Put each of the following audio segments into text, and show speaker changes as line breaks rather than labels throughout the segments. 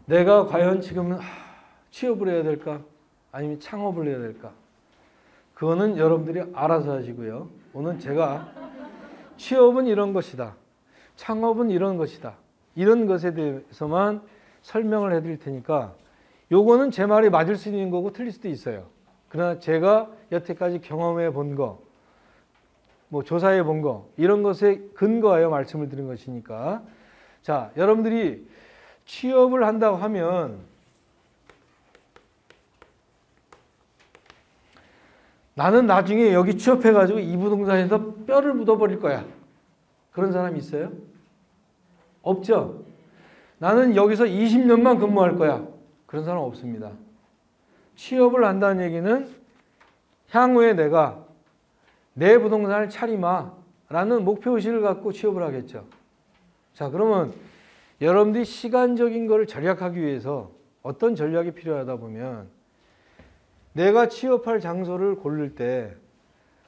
내가 과연 지금 취업을 해야 될까? 아니면 창업을 해야 될까? 그거는 여러분들이 알아서 하시고요. 오늘 제가 취업은 이런 것이다. 창업은 이런 것이다. 이런 것에 대해서만 설명을 해드릴 테니까 요거는 제 말이 맞을 수 있는 거고 틀릴 수도 있어요. 그러나 제가 여태까지 경험해 본 거, 뭐 조사해 본 거 이런 것에 근거하여 말씀을 드린 것이니까 자, 여러분들이 취업을 한다고 하면 나는 나중에 여기 취업해가지고 이 부동산에서 뼈를 묻어버릴 거야. 그런 사람이 있어요? 없죠? 나는 여기서 20년만 근무할 거야. 그런 사람 없습니다. 취업을 한다는 얘기는 향후에 내가 내 부동산을 차리마 라는 목표의식을 갖고 취업을 하겠죠. 자, 그러면 여러분들이 시간적인 것을 절약하기 위해서 어떤 전략이 필요하다 보면 내가 취업할 장소를 고를 때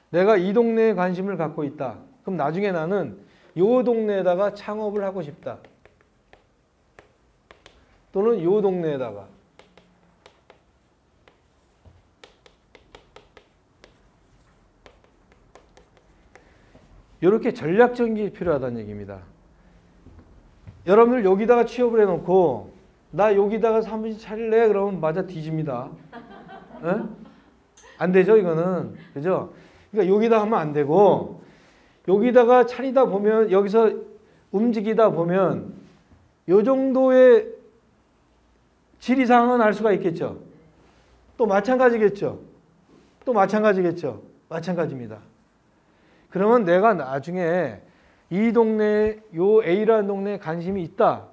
내가 이 동네에 관심을 갖고 있다. 그럼 나중에 나는 이 동네에다가 창업을 하고 싶다. 또는 이 동네에다가 이렇게 전략적인 게 필요하다는 얘기입니다. 여러분들 여기다가 취업을 해놓고 나 여기다가 사무실 차릴래? 그러면 맞아 뒤집니다. 에? 안 되죠 이거는. 그죠? 그러니까 여기다 하면 안 되고 여기다가 차리다 보면 여기서 움직이다 보면 요 정도의 질 이상은 알 수가 있겠죠. 또 마찬가지겠죠. 또 마찬가지겠죠. 마찬가지입니다. 그러면 내가 나중에 이 동네에 요 A라는 동네에 관심이 있다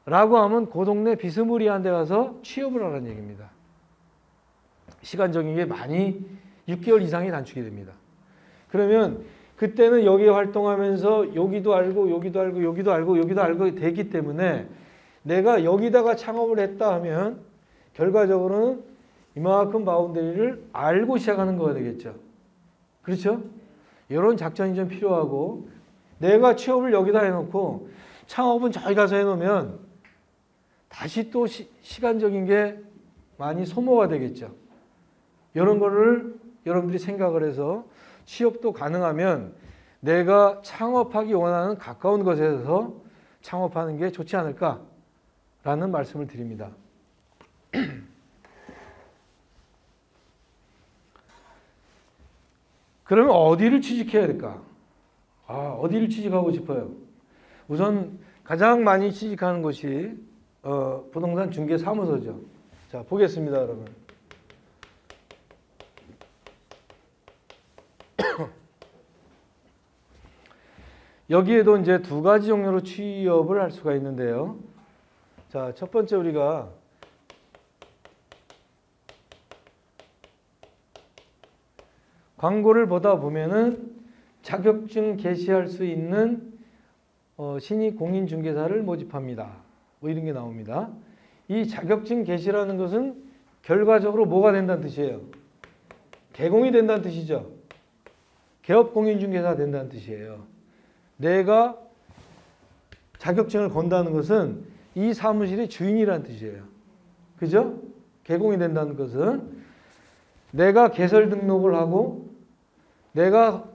라고 하면 그 동네 비스무리한 데 가서 취업을 하라는 얘기입니다. 시간적인 게 많이 6개월 이상이 단축이 됩니다. 그러면 그때는 여기에 활동하면서 여기도 알고 여기도 알고 여기도 알고 여기도 알고 되기 때문에 내가 여기다가 창업을 했다 하면 결과적으로는 이만큼 바운더리를 알고 시작하는 거가 되겠죠. 그렇죠? 이런 작전이 좀 필요하고 내가 취업을 여기다 해놓고 창업은 저기 가서 해놓으면 다시 또 시간적인 게 많이 소모가 되겠죠. 이런 거를 여러분들이 생각을 해서 취업도 가능하면 내가 창업하기 원하는 가까운 곳에서 창업하는 게 좋지 않을까라는 말씀을 드립니다. 그러면 어디를 취직해야 될까? 어디를 취직하고 싶어요? 우선 가장 많이 취직하는 곳이 부동산 중개사무소죠. 자, 보겠습니다, 여러분. 여기에도 이제 두 가지 종류로 취업을 할 수가 있는데요. 자, 첫 번째 우리가 광고를 보다 보면은 자격증 개시할 수 있는 신입 공인중개사를 모집합니다. 뭐 이런 게 나옵니다. 이 자격증 개시라는 것은 결과적으로 뭐가 된다는 뜻이에요? 개공이 된다는 뜻이죠. 개업공인중개사가 된다는 뜻이에요. 내가 자격증을 건다는 것은 이 사무실의 주인이라는 뜻이에요. 그죠? 개공이 된다는 것은 내가 개설 등록을 하고 내가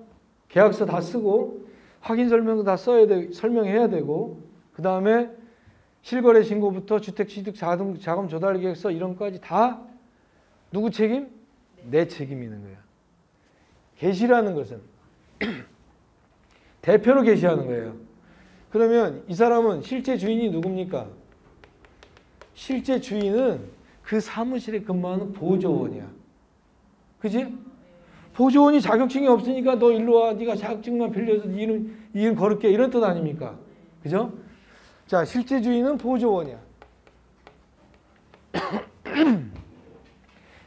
계약서 다 쓰고 확인 설명도 다 써야 돼, 설명해야 되고 그 다음에 실거래 신고부터 주택취득 자금 조달 계획서 이런 것까지 다 누구 책임? 내 책임이는 거야. 개시라는 것은 대표로 개시하는 거예요. 그러면 이 사람은 실제 주인이 누굽니까? 실제 주인은 그 사무실에 근무하는 보조원이야. 그지? 보조원이 자격증이 없으니까 너 일로 와. 네가 자격증만 빌려서 이름 걸을게. 이런 뜻 아닙니까? 그죠? 자, 실제 주인은 보조원이야.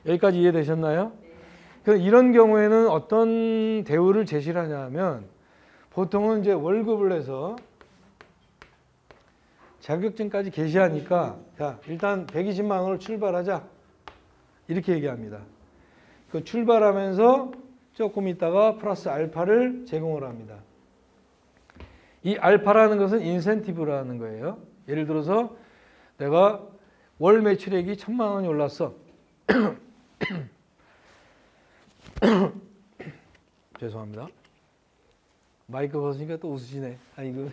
여기까지 이해되셨나요? 이런 경우에는 어떤 대우를 제시를 하냐면 보통은 이제 월급을 내서 자격증까지 개시하니까 자, 일단 120만 원을 출발하자. 이렇게 얘기합니다. 그 출발하면서 조금 있다가 플러스 알파를 제공을 합니다. 이 알파라는 것은 인센티브라는 거예요. 예를 들어서 내가 월 매출액이 1,000만 원이 올랐어. 죄송합니다. 마이크 벗으니까 또 웃으시네. 아이고.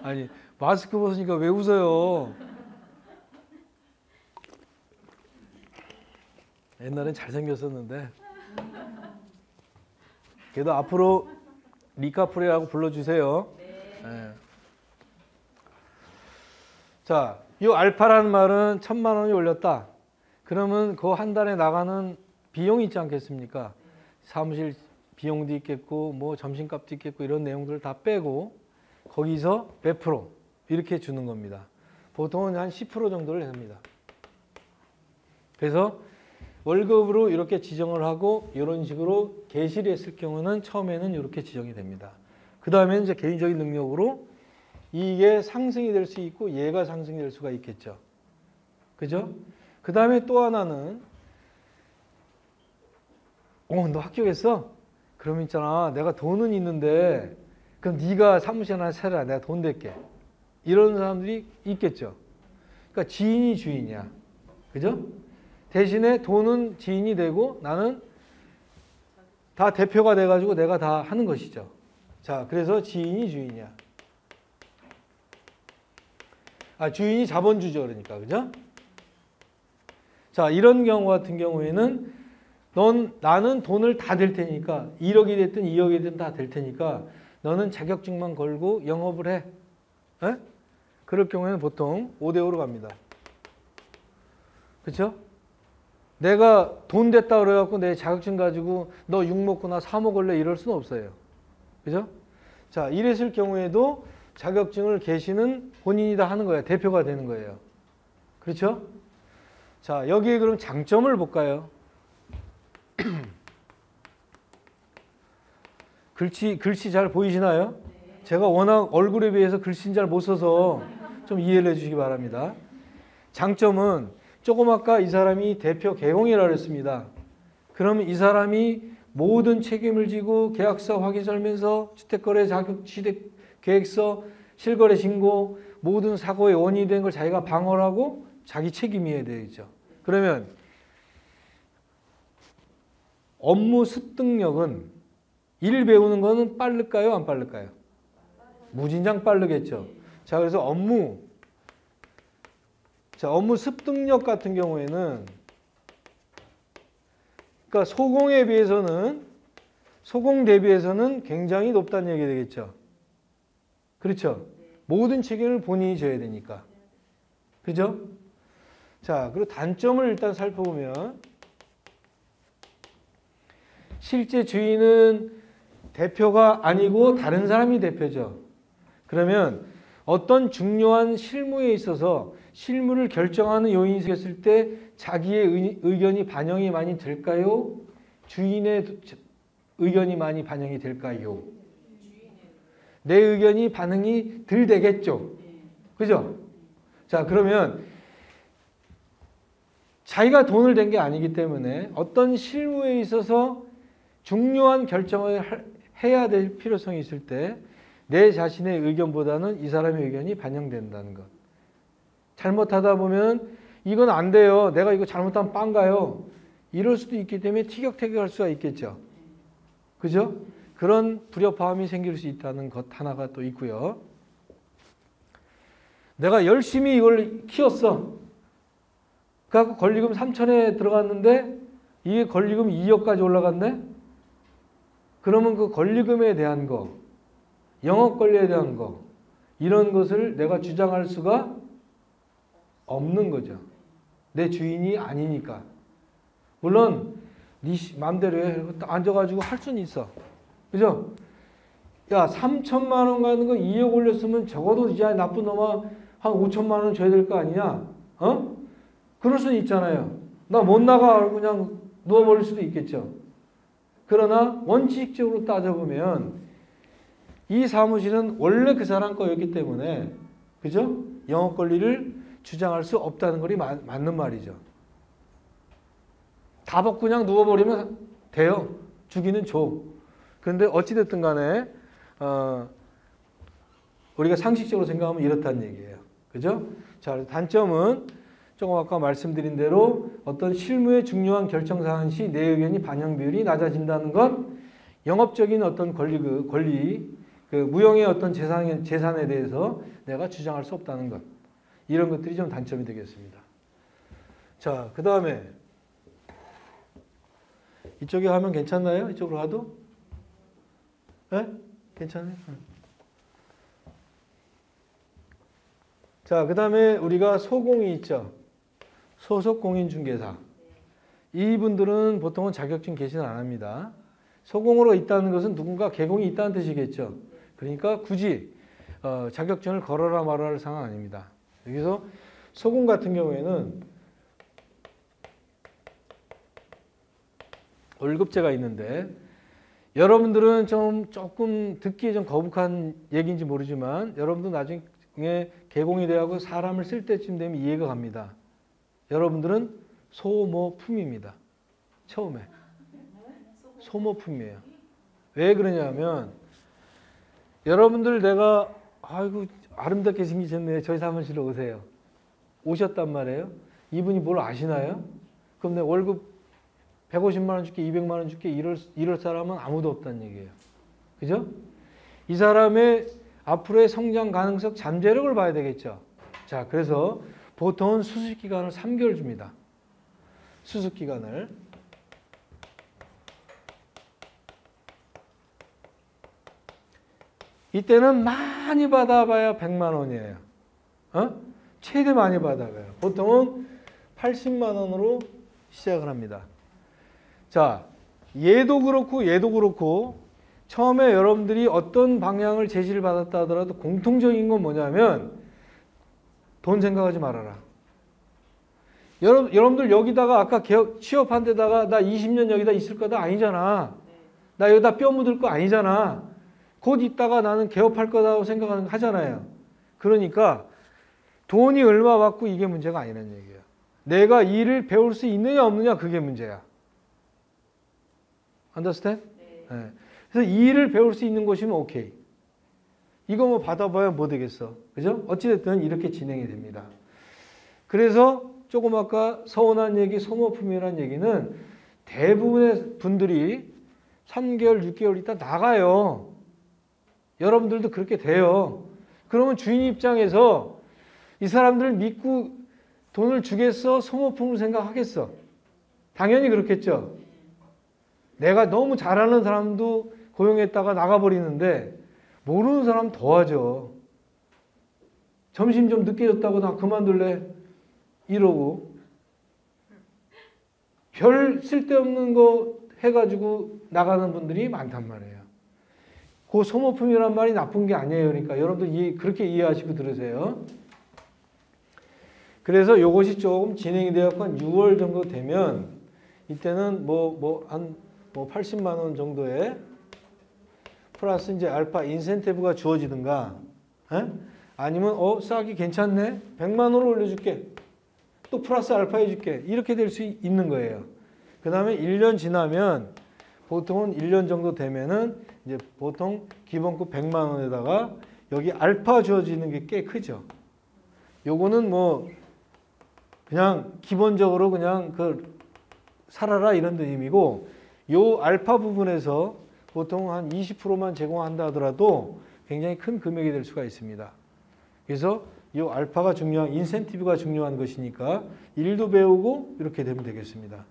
아니 마스크 벗으니까 왜 웃어요? 옛날엔 잘생겼었는데. 그래도 앞으로 리카프레라고 불러주세요. 네. 자, 이 알파라는 말은 1,000만 원이 올렸다. 그러면 그 한 달에 나가는 비용이 있지 않겠습니까? 사무실 비용도 있겠고 뭐 점심값도 있겠고 이런 내용들을 다 빼고 거기서 몇 프로 이렇게 주는 겁니다. 보통은 한 10% 정도를 냅니다. 그래서 월급으로 이렇게 지정을 하고 이런 식으로 계시를 했을 경우는 처음에는 이렇게 지정이 됩니다. 그 다음에는 이제 개인적인 능력으로 이게 상승이 될 수 있고 얘가 상승이 될 수가 있겠죠. 그죠? 그 다음에 또 하나는 너 합격했어? 그럼 있잖아 내가 돈은 있는데 그럼 네가 사무실 하나 차려라 내가 돈 댈게 이런 사람들이 있겠죠. 그러니까 지인이 주인이야. 그죠? 대신에 돈은 지인이 되고 나는 다 대표가 돼가지고 내가 다 하는 것이죠. 자, 그래서 지인이 주인이야. 주인이 자본주죠. 그러니까. 그죠? 자, 이런 경우 같은 경우에는 나는 돈을 다 댈 테니까 1억이 됐든 2억이 됐든 다 될 테니까 너는 자격증만 걸고 영업을 해. 에? 그럴 경우에는 보통 5대5로 갑니다. 그렇죠? 내가 돈 됐다 그래갖고 내 자격증 가지고 너 6 먹고 나 4 먹을래 이럴 수는 없어요. 그죠? 자, 이랬을 경우에도 자격증을 계시는 본인이 다 하는 거예요. 대표가 되는 거예요. 그렇죠? 자, 여기에 그럼 장점을 볼까요? 글씨 잘 보이시나요? 제가 워낙 얼굴에 비해서 글씨는 잘 못 써서 좀 이해를 해주시기 바랍니다. 장점은 조금 아까 이 사람이 대표 개공이라고 했습니다. 그러면 이 사람이 모든 책임을 지고 계약서 확인 설명서, 주택거래 계획서, 실거래 신고 모든 사고의 원인이 된 걸 자기가 방어를 하고 자기 책임이어야 되겠죠. 그러면 업무 습득력은 일 배우는 거는 빠를까요? 안 빠를까요? 무진장 빠르겠죠. 자, 그래서 업무 습득력 같은 경우에는 그러니까 소공 대비해서는 굉장히 높다는 얘기가 되겠죠. 그렇죠? 모든 책임을 본인이 져야 되니까. 그죠? 자, 그리고 단점을 일단 살펴보면 실제 주인은 대표가 아니고 다른 사람이 대표죠. 그러면 어떤 중요한 실무에 있어서 실무를 결정하는 요인이 생겼을 때 자기의 의견이 반영이 많이 될까요? 주인의 의견이 많이 반영이 될까요? 내 의견이 반응이 덜 되겠죠. 그죠? 자, 그러면 자기가 돈을 댄 게 아니기 때문에 어떤 실무에 있어서 중요한 결정을 해야 될 필요성이 있을 때 내 자신의 의견보다는 이 사람의 의견이 반영된다는 것. 잘못하다 보면 이건 안 돼요. 내가 이거 잘못하면 빵 가요. 이럴 수도 있기 때문에 티격태격할 수가 있겠죠. 그죠? 그런 불협화음이 생길 수 있다는 것 하나가 또 있고요. 내가 열심히 이걸 키웠어. 그래갖고 권리금 3천에 들어갔는데 이게 권리금 2억까지 올라갔네? 그러면 그 권리금에 대한 거, 영업권리에 대한 거 이런 것을 내가 주장할 수가 없는 거죠. 내 주인이 아니니까. 물론 네 마음대로 해. 앉아가지고 할 수는 있어. 그죠? 야, 3천만 원 가는 거 2억 올렸으면 적어도 이제 나쁜 놈아 한 5천만 원 줘야 될 거 아니냐? 어? 그럴 수는 있잖아요. 나 못 나가 그냥 누워버릴 수도 있겠죠. 그러나 원칙적으로 따져보면 이 사무실은 원래 그 사람 거였기 때문에 그죠? 영업 권리를 주장할 수 없다는 것이 맞는 말이죠. 다 벗고 그냥 누워버리면 돼요. 주기는 줘. 그런데 어찌됐든 간에 우리가 상식적으로 생각하면 이렇다는 얘기예요. 그죠? 자, 단점은 조금 아까 말씀드린 대로 어떤 실무의 중요한 결정사항 시 내 의견이 반영 비율이 낮아진다는 것, 영업적인 어떤 권리, 그 무형의 어떤 재산에 대해서 내가 주장할 수 없다는 것. 이런 것들이 좀 단점이 되겠습니다. 자, 그 다음에 이쪽에 가면 괜찮나요? 이쪽으로 가도? 네? 괜찮아요? 자, 그 다음에 우리가 소공이 있죠. 소속공인중개사. 이분들은 보통은 자격증 개시는 안 합니다. 소공으로 있다는 것은 누군가 개공이 있다는 뜻이겠죠. 그러니까 굳이 자격증을 걸어라 말아라 할 상황 아닙니다. 여기서 소공 같은 경우에는 월급제가 있는데 여러분들은 조금 듣기에 좀 거북한 얘기인지 모르지만 여러분도 나중에 개공이 되고 사람을 쓸 때쯤 되면 이해가 갑니다. 여러분들은 소모품입니다. 처음에. 소모품이에요. 왜 그러냐면 여러분들 내가 아이고 아름답게 생기셨네. 저희 사무실로 오세요. 오셨단 말이에요. 이분이 뭘 아시나요? 그럼 내 월급 150만 원 줄게 200만 원 줄게 이럴 사람은 아무도 없다는 얘기예요. 그죠? 이 사람의 앞으로의 성장 가능성 잠재력을 봐야 되겠죠. 자, 그래서 보통은 수습기간을 3개월 줍니다. 수습기간을. 이때는 많이 받아봐야 100만 원이에요. 최대 많이 받아봐요. 보통은 80만 원으로 시작을 합니다. 자, 얘도 그렇고 처음에 여러분들이 어떤 방향을 제시를 받았다 하더라도 공통적인 건 뭐냐면 돈 생각하지 말아라. 여러분들 여기다가 아까 취업한 데다가 나 20년 여기다 있을 거다 아니잖아. 나 여기다 뼈 묻을 거 아니잖아. 곧 있다가 나는 개업할 거다고 하잖아요. 그러니까 돈이 얼마 받고 이게 문제가 아니라는 얘기예요. 내가 일을 배울 수 있느냐 없느냐 그게 문제야. Understand? 네. 그래서 이 일을 배울 수 있는 곳이면 오케이. 이거 뭐 받아봐야 뭐 되겠어. 그죠? 어찌됐든 이렇게 진행이 됩니다. 그래서 조금 아까 서운한 얘기, 소모품이라는 얘기는 대부분의 분들이 3개월, 6개월 있다 나가요. 여러분들도 그렇게 돼요. 그러면 주인 입장에서 이 사람들을 믿고 돈을 주겠어? 소모품을 생각하겠어? 당연히 그렇겠죠. 내가 너무 잘하는 사람도 고용했다가 나가버리는데 모르는 사람 더 하죠. 점심 좀 늦게 줬다고 나 그만둘래? 이러고 별 쓸데없는 거 해가지고 나가는 분들이 많단 말이에요. 그 소모품이란 말이 나쁜 게 아니에요. 그러니까 여러분들 그렇게 이해하시고 들으세요. 그래서 이것이 조금 진행이 되었고 한 6월 정도 되면 이때는 한 80만 원 정도의 플러스 이제 알파 인센티브가 주어지든가, 아니면 싸기 괜찮네, 100만 원을 올려줄게, 또 플러스 알파 해줄게, 이렇게 될 수 있는 거예요. 그 다음에 1년 지나면 보통은 1년 정도 되면은 이제 보통 기본급 100만 원에다가 여기 알파 주어지는 게 꽤 크죠. 요거는 뭐 그냥 기본적으로 그냥 살아라 이런 의미고, 요 알파 부분에서 보통 한 20%만 제공한다 하더라도 굉장히 큰 금액이 될 수가 있습니다. 그래서 요 알파가 중요한, 인센티브가 중요한 것이니까 일도 배우고 이렇게 되면 되겠습니다.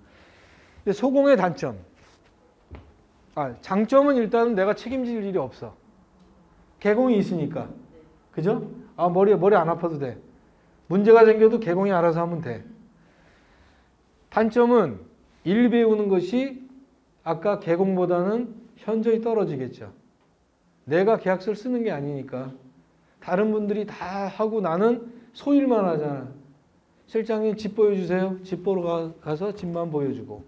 근데 소공의 단점. 장점은 일단은 내가 책임질 일이 없어. 개공이 있으니까. 그죠? 머리 안 아파도 돼. 문제가 생겨도 개공이 알아서 하면 돼. 단점은 일 배우는 것이 아까 개공보다는 현저히 떨어지겠죠. 내가 계약서를 쓰는 게 아니니까. 다른 분들이 다 하고 나는 소일만 하잖아. 실장님 집 보여주세요. 집 보러 가서 집만 보여주고.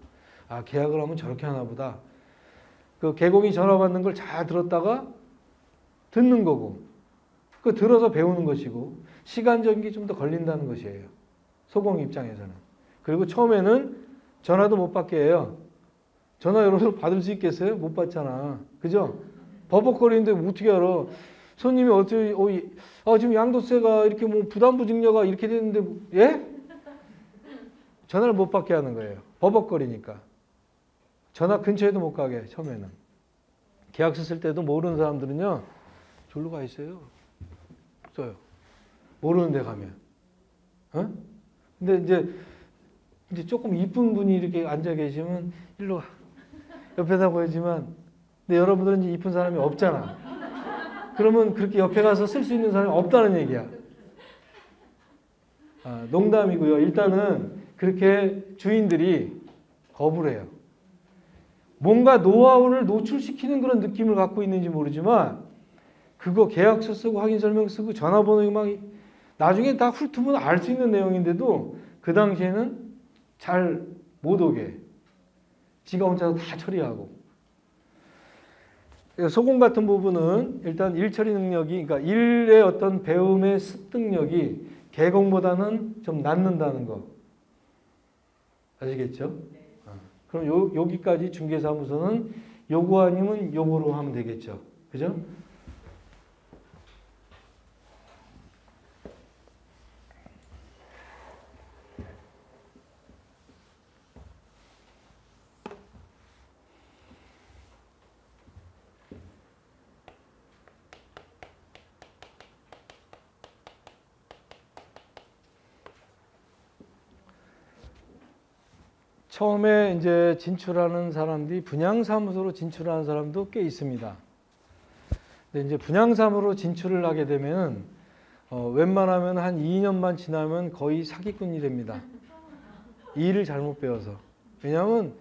계약을 하면 저렇게 하나 보다. 그 개공이 전화 받는 걸 잘 들었다가 듣는 거고, 그 들어서 배우는 것이고, 시간적인 게 좀 더 걸린다는 것이에요. 소공 입장에서는. 그리고 처음에는 전화도 못 받게 해요. 전화 여러분 받을 수 있겠어요? 못 받잖아. 그죠? 버벅거리는데 어떻게 알아? 손님이 어떻게, 지금 양도세가 이렇게 뭐 부담부 증여가 이렇게 됐는데, 예? 전화를 못 받게 하는 거예요. 버벅거리니까. 전화 근처에도 못 가게, 처음에는. 계약서 쓸 때도 모르는 사람들은요, 졸로 가 있어요. 써요. 모르는 데 가면. 어? 근데 이제 조금 이쁜 분이 이렇게 앉아 계시면 일로 와. 옆에다 보이지만, 근데 여러분들은 이제 이쁜 사람이 없잖아. 그러면 그렇게 옆에 가서 쓸 수 있는 사람이 없다는 얘기야. 농담이고요. 일단은 그렇게 주인들이 거부를 해요. 뭔가 노하우를 노출시키는 그런 느낌을 갖고 있는지 모르지만 그거 계약서 쓰고 확인설명 쓰고 전화번호 막 나중에 다 훑으면 알 수 있는 내용인데도 그 당시에는 잘 못 오게 지가 혼자서 다 처리하고 소금 같은 부분은 일단 일 처리 능력이 그러니까 일의 어떤 배움의 습득력이 개공보다는 좀 낮는다는 거 아시겠죠? 그럼 여기까지 중개사무소는 요거 아니면 요거로 하면 되겠죠. 그죠? 처음에 이제 진출하는 사람들이 분양사무소로 진출하는 사람도 꽤 있습니다. 근데 이제 분양사무소로 진출을 하게 되면 웬만하면 한 2년만 지나면 거의 사기꾼이 됩니다. 일을 잘못 배워서. 왜냐하면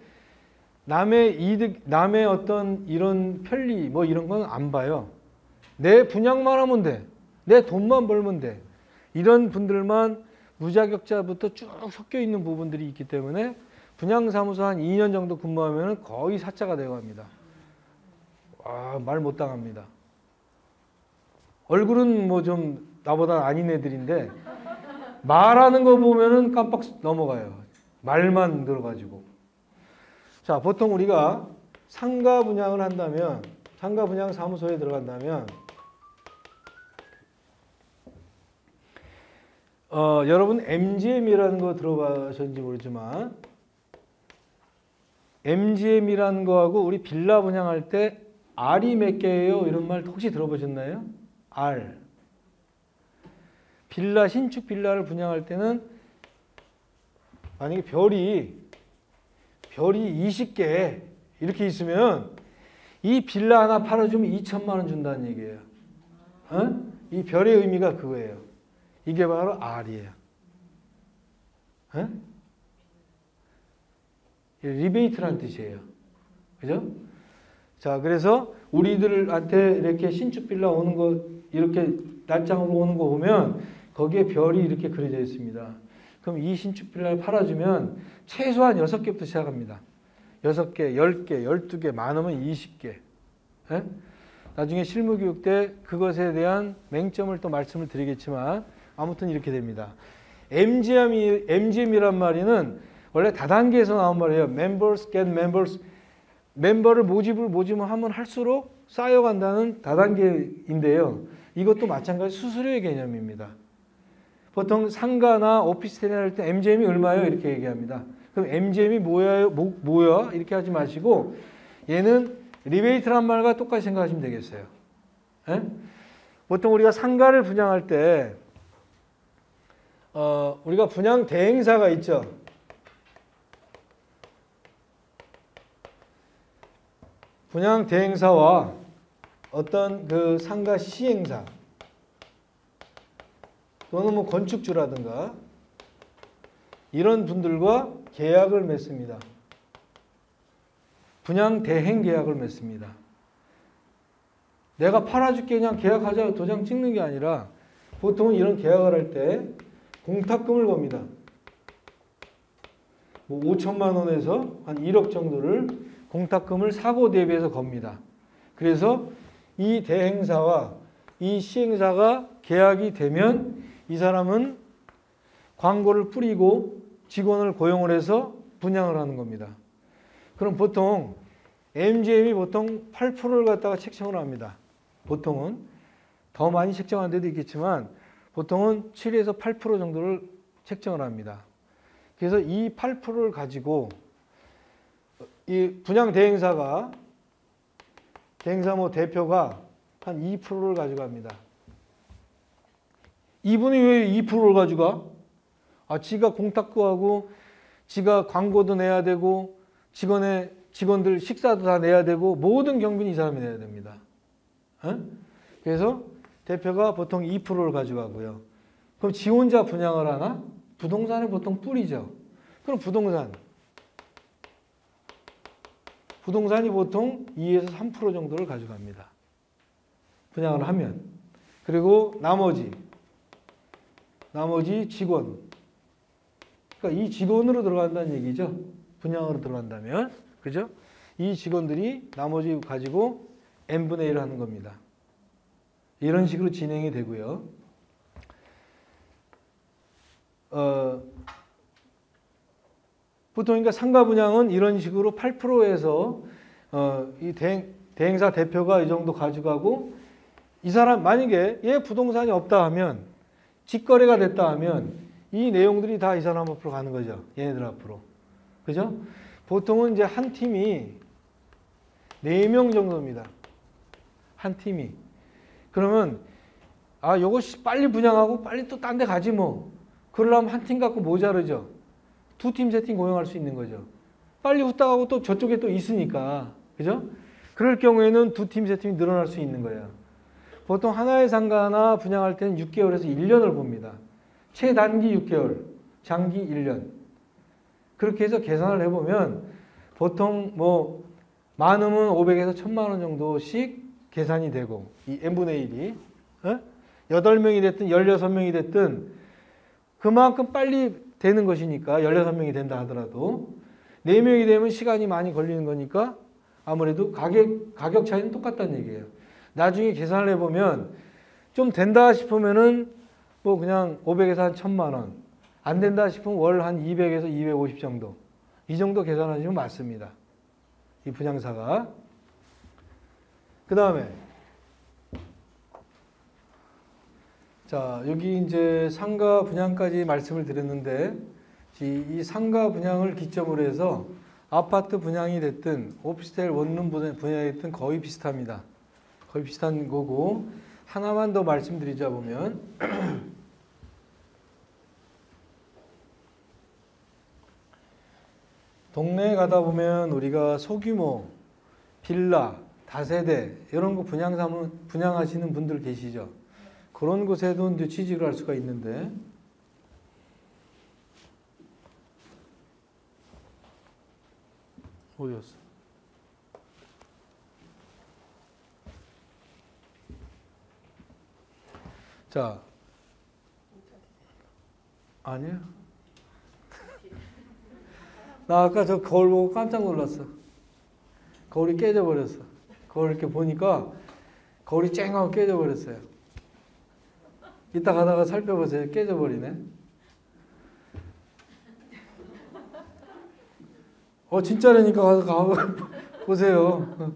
남의 이득, 남의 어떤 이런 편리 뭐 이런 건 안 봐요. 내 분양만 하면 돼. 내 돈만 벌면 돼. 이런 분들만 무자격자부터 쭉 섞여 있는 부분들이 있기 때문에 분양사무소 한 2년 정도 근무하면 거의 사자가 되어갑니다. 말 못 당합니다. 얼굴은 뭐 좀 나보다 아닌 애들인데 말하는 거 보면은 깜빡 넘어가요. 말만 들어가지고. 자, 보통 우리가 상가 분양을 한다면, 상가 분양 사무소에 들어간다면, 여러분 MGM이라는 거 들어보셨는지 모르지만, MGM이라는 거하고 우리 빌라 분양할 때 R이 몇 개예요? 이런 말 혹시 들어보셨나요? R. 빌라, 신축 빌라를 분양할 때는 만약에 별이 20개 이렇게 있으면 이 빌라 하나 팔아주면 2천만 원 준다는 얘기예요. 이 별의 의미가 그거예요. 이게 바로 R이에요. 리베이트란 뜻이에요. 그죠? 자, 그래서 우리들한테 이렇게 신축 빌라 오는 거, 이렇게 날짜로 오는 거 보면 거기에 별이 이렇게 그려져 있습니다. 그럼 이 신축 빌라를 팔아주면 최소한 6개부터 시작합니다. 6개, 10개, 12개, 많으면 20개. 예? 나중에 실무교육 때 그것에 대한 맹점을 또 말씀을 드리겠지만 아무튼 이렇게 됩니다. MGM이란 말은 원래 다단계에서 나온 말이에요. Members get members. 멤버를 모집하면 할수록 쌓여간다는 다단계인데요. 이것도 마찬가지 수수료의 개념입니다. 보통 상가나 오피스텔이나 할 때 MGM이 얼마예요? 이렇게 얘기합니다. 그럼 MGM이 뭐야? 이렇게 하지 마시고 얘는 리베이트란 말과 똑같이 생각하시면 되겠어요. 에? 보통 우리가 상가를 분양할 때 우리가 분양 대행사가 있죠. 분양 대행사와 어떤 그 상가 시행사 또는 뭐 건축주라든가 이런 분들과 계약을 맺습니다. 분양 대행 계약을 맺습니다. 내가 팔아줄게 그냥 계약하자 도장 찍는 게 아니라 보통은 이런 계약을 할 때 공탁금을 겁니다. 뭐 5천만 원에서 한 1억 정도를 공탁금을 사고 대비해서 겁니다. 그래서 이 대행사와 이 시행사가 계약이 되면 이 사람은 광고를 뿌리고 직원을 고용을 해서 분양을 하는 겁니다. 그럼 보통 MGM이 보통 8%를 갖다가 책정을 합니다. 보통은 더 많이 책정하는 데도 있겠지만 보통은 7에서 8% 정도를 책정을 합니다. 그래서 이 8%를 가지고 이 분양 대행사 뭐 대표가 한 2%를 가져갑니다. 이분이 왜 2%를 가져가? 지가 공탁도 하고 지가 광고도 내야 되고 직원들 식사도 다 내야 되고 모든 경비는 이 사람이 내야 됩니다. 그래서 대표가 보통 2%를 가져가고요. 그럼 지 혼자 분양을 하나? 부동산에 보통 뿌리죠. 그럼 부동산이 보통 2에서 3% 정도를 가져갑니다. 분양을 하면. 그리고 나머지 직원. 그러니까 이 직원으로 들어간다는 얘기죠. 분양으로 들어간다면. 그죠? 이 직원들이 나머지 가지고 n분의 1을 하는 겁니다. 이런 식으로 진행이 되고요. 보통 그러니까 상가 분양은 이런 식으로 8%에서 이 대행사 대표가 이 정도 가져가고 이 사람 만약에 얘 부동산이 없다 하면 직거래가 됐다 하면 이 내용들이 다 이 사람 앞으로 가는 거죠. 얘네들 앞으로. 그죠? 보통은 이제 한 팀이 4명 정도입니다. 한 팀이. 그러면 요거 빨리 분양하고 빨리 또 딴 데 가지 뭐. 그러려면 한 팀 갖고 모자르죠. 2팀, 3팀 고용할 수 있는 거죠. 빨리 후딱 하고 또 저쪽에 또 있으니까. 그죠? 그럴 경우에는 2팀, 3팀이 늘어날 수 있는 거예요. 보통 하나의 상가 하나 분양할 때는 6개월에서 1년을 봅니다. 최단기 6개월, 장기 1년. 그렇게 해서 계산을 해보면 보통 뭐 많으면 500에서 1000만 원 정도씩 계산이 되고 이 n분의 1이 8명이 됐든 16명이 됐든 그만큼 빨리 되는 것이니까 16명이 된다 하더라도 4명이 되면 시간이 많이 걸리는 거니까 아무래도 가격 차이는 똑같다는 얘기예요. 나중에 계산을 해보면 좀 된다 싶으면은 뭐 그냥 500에서 한 1000만 원, 안 된다 싶으면 월 한 200에서 250 정도, 이 정도 계산하시면 맞습니다. 이 분양사가. 그 다음에 자, 여기 이제 상가 분양까지 말씀을 드렸는데 이 상가 분양을 기점으로 해서 아파트 분양이 됐든 오피스텔 원룸 분양이 됐든 거의 비슷합니다. 거의 비슷한 거고 하나만 더 말씀드리자 보면 동네에 가다 보면 우리가 소규모 빌라, 다세대 이런 거 분양하시는 분들 계시죠. 그런 곳에도 이제 취직을 할 수가 있는데 어디였어? 자, 아니야. 나 아까 저 거울 보고 깜짝 놀랐어. 거울이 깨져버렸어. 거울 이렇게 보니까 거울이 쨍하고 깨져버렸어요. 이따 가다가 살펴보세요. 깨져버리네. 진짜라니까 가서 보세요.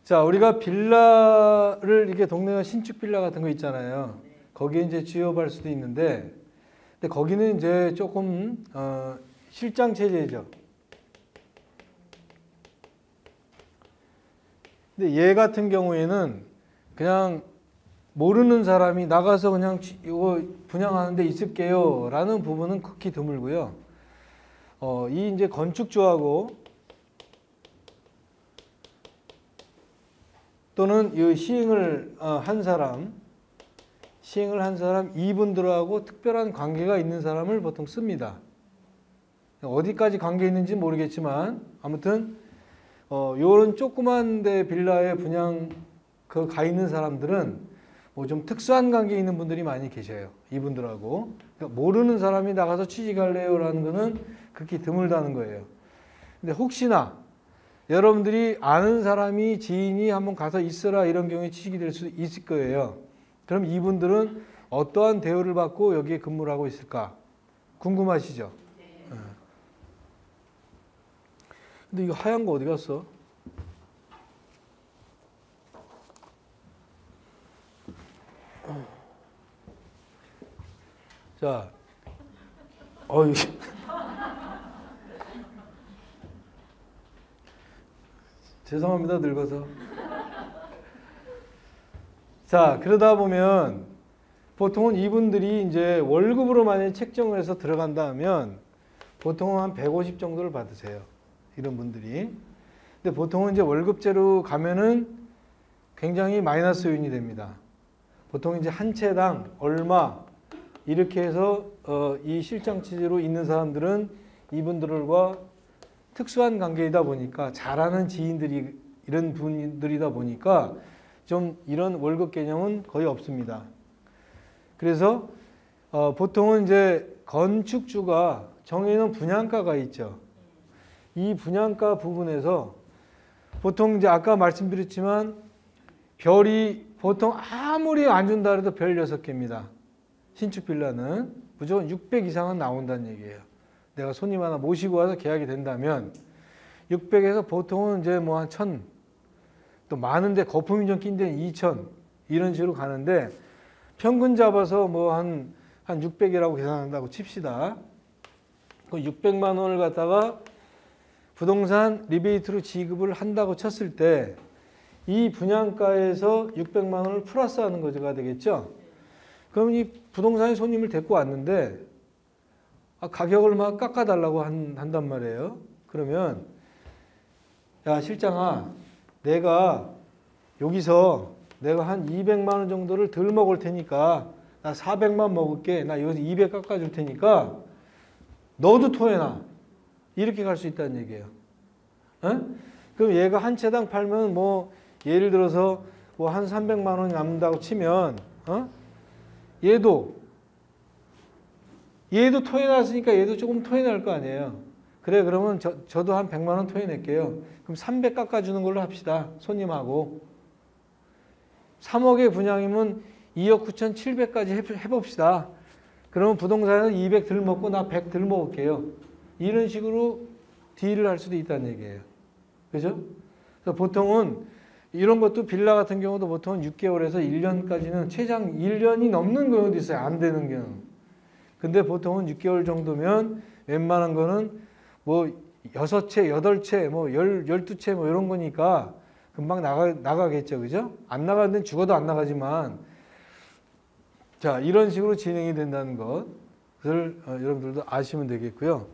자, 우리가 빌라를 이렇게 동네가 신축 빌라 같은 거 있잖아요. 거기에 이제 취업할 수도 있는데, 근데 거기는 이제 조금 실장 체제죠. 근데 얘 같은 경우에는 그냥 모르는 사람이 나가서 그냥 이거 분양하는데 있을게요 라는 부분은 극히 드물고요. 이 이제 건축주하고 또는 이 시행을 한 사람 이분들하고 특별한 관계가 있는 사람을 보통 씁니다. 어디까지 관계 있는지 모르겠지만 아무튼 요런 조그만 데 빌라에 분양 가 있는 사람들은 뭐 좀 특수한 관계 있는 분들이 많이 계셔요. 이분들하고. 그러니까 모르는 사람이 나가서 취직할래요 라는 거는 극히 드물다는 거예요. 근데 혹시나 여러분들이 아는 사람이 지인이 한번 가서 있으라 이런 경우에 취직이 될 수 있을 거예요. 그럼 이분들은 어떠한 대우를 받고 여기에 근무를 하고 있을까? 궁금하시죠? 근데 이거 하얀 거 어디 갔어? 자, 어이. 죄송합니다, 늙어서. 자, 그러다 보면 보통은 이분들이 이제 월급으로 만약에 책정을 해서 들어간다 하면 보통은 한 150 정도를 받으세요. 이런 분들이. 근데 보통은 이제 월급제로 가면은 굉장히 마이너스 요인이 됩니다. 보통 이제 한 채당 얼마 이렇게 해서 이 실장 취지로 있는 사람들은 이분들과 특수한 관계이다 보니까 잘하는 지인들이 이런 분들이다 보니까 좀 이런 월급 개념은 거의 없습니다. 그래서 보통은 이제 건축주가 정해놓은 분양가가 있죠. 이 분양가 부분에서 보통 이제 아까 말씀드렸지만 별이 보통 아무리 안 준다 해도 별 6개입니다. 신축 빌라는 무조건 600 이상은 나온다는 얘기예요. 내가 손님 하나 모시고 와서 계약이 된다면 600에서 보통은 이제 뭐 한 1000, 또 많은데 거품이 좀 낀 데는 2000 이런 식으로 가는데 평균 잡아서 뭐 한 600이라고 계산한다고 칩시다. 그 600만 원을 갖다가 부동산 리베이트로 지급을 한다고 쳤을 때 이 분양가에서 600만 원을 플러스하는 거가 되겠죠. 그럼 이 부동산에 손님을 데리고 왔는데 가격을 막 깎아달라고 한단 말이에요. 그러면 야 실장아, 내가 여기서 내가 한 200만 원 정도를 덜 먹을 테니까 나 400만 먹을게. 나 여기서 200 깎아줄 테니까 너도 토해놔. 이렇게 갈 수 있다는 얘기예요. 어? 그럼 얘가 한 채당 팔면 뭐 예를 들어서 뭐 한 300만 원이 남는다고 치면 얘도 토해놨으니까 얘도 조금 토해낼 거 아니에요. 그래 그러면 저도 한 100만 원 토해낼게요. 그럼 300 깎아주는 걸로 합시다. 손님하고. 3억의 분양이면 2억 9,700까지 해봅시다. 그러면 부동산에서 200 덜 먹고 나 100 덜 먹을게요. 이런 식으로 딜을 할 수도 있다는 얘기예요. 그죠? 그래서 보통은 이런 것도 빌라 같은 경우도 보통 6개월에서 1년까지는 최장 1년이 넘는 경우도 있어요. 안 되는 경우. 근데 보통은 6개월 정도면 웬만한 거는 뭐 6채, 8채, 뭐 12채 뭐 이런 거니까 금방 나가겠죠. 그죠? 안 나가는 데는 죽어도 안 나가지만 자, 이런 식으로 진행이 된다는 것을 여러분들도 아시면 되겠고요.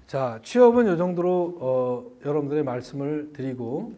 자, 취업은 이 정도로 여러분들의 말씀을 드리고